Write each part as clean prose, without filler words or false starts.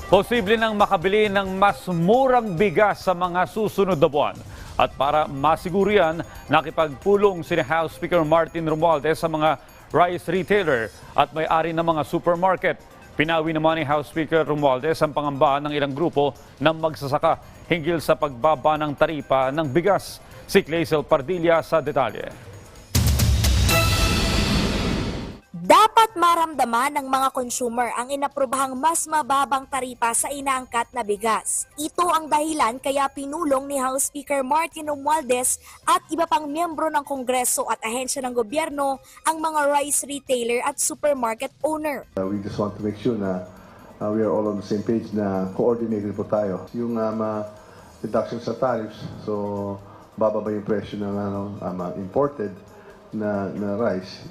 Posible nang makabili ng mas murang bigas sa mga susunod na buwan. At para masiguro yan, nakipagpulong si House Speaker Martin Romualdez sa mga rice retailer at may-ari ng mga supermarket. Pinawi naman ni House Speaker Romualdez ang pangamba ng ilang grupo ng magsasaka hinggil sa pagbaba ng taripa ng bigas. Si Clazel Pardilla sa detalye. Dapat maramdaman ng mga consumer ang inaprobahang mas mababang taripa sa inaangkat na bigas. Ito ang dahilan kaya pinulong ni House Speaker Martin Romualdez at iba pang miyembro ng Kongreso at ahensya ng gobyerno ang mga rice retailer at supermarket owner. We just want to make sure na we are all on the same page na coordinated po tayo. Yung reduction sa tariffs, so bababa yung presyo ng imported na rice,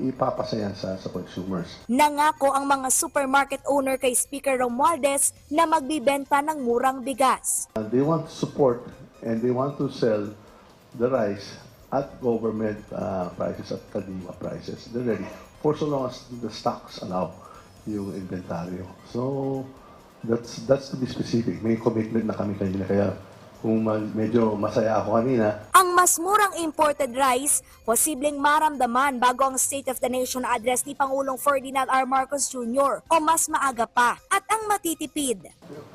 ipapasayan sa consumers. Nangako ang mga supermarket owner kay Speaker Romualdez na magbibenta ng murang bigas. They want to support and they want to sell the rice at government prices, at Kadima prices. They're ready for so long as the stocks allow yung inventaryo. So that's to be specific. May commitment na kami kanina, kaya kung medyo masaya ako kanina. Ang mas murang imported rice, posibleng maramdaman bago ang State of the Nation address ni Pangulong Ferdinand R. Marcos Jr. o mas maaga pa. At ang matitipid.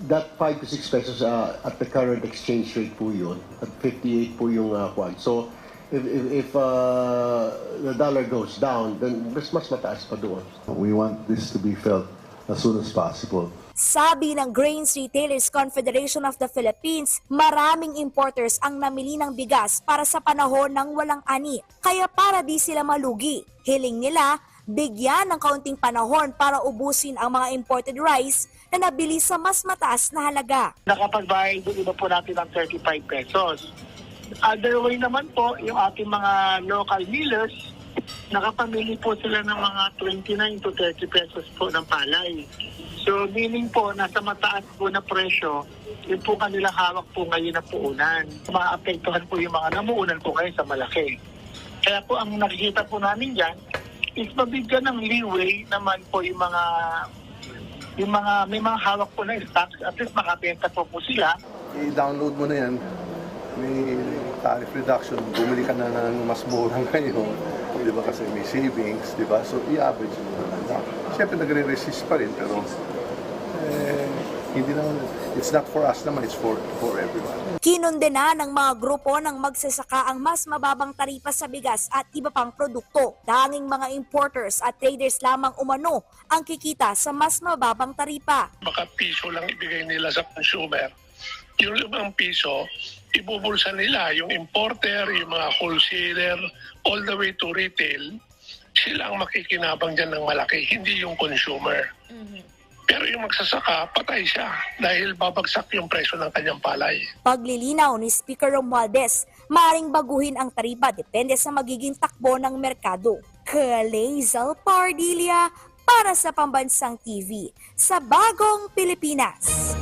That 5 to 6 pesos at the current exchange rate po yun, at 58 po yung kwan. So if the dollar goes down, then mas mataas pa doon. We want this to be felt as soon as possible. Sabi ng Grains Retailers Confederation of the Philippines, maraming importers ang namili ng bigas para sa panahon ng walang ani. Kaya para di sila malugi, hiling nila bigyan ng kaunting panahon para ubusin ang mga imported rice na nabili sa mas mataas na halaga. Nakapagbayad din iba po natin ng 35 pesos. Other way naman po, yung ating mga local millers, nakapamili po sila ng mga 29 to 30 pesos po ng palay. So meaning po, nasa mataas po na presyo, yun po kanilang hawak po ngayon na puunan. Maapektuhan po yung mga namuunan po ngayon sa malaki. Kaya po ang nakikita po namin dyan, is mabigyan ng leeway naman po yung mga may mga hawak po na stocks, at least makabenta po sila. I-download mo na yan. May tariff reduction. Bumili ka na ng mas murang ngayon. Di ba, kasi may savings, di ba? So i-average mo na. Siyempre nagre-resist pa rin, pero hindi naman, it's not for us naman, it's for everyone. Kinundena ng mga grupo ng magsasaka ang mas mababang taripa sa bigas at iba pang produkto. Tanging mga importers at traders lamang umano ang kikita sa mas mababang taripa. Baka piso lang ibigay nila sa consumer. Yung 5 piso, ibubulsa nila yung importer, yung mga wholesaler, all the way to retail. Sila ang makikinabang dyan ng malaki, hindi yung consumer. Pero yung magsasaka, patay siya dahil babagsak yung presyo ng kanyang palay. Paglilinaw ni Speaker Romualdez, maaaring baguhin ang taripa depende sa magiging takbo ng merkado. Clazel Pardilla para sa Pambansang TV sa Bagong Pilipinas.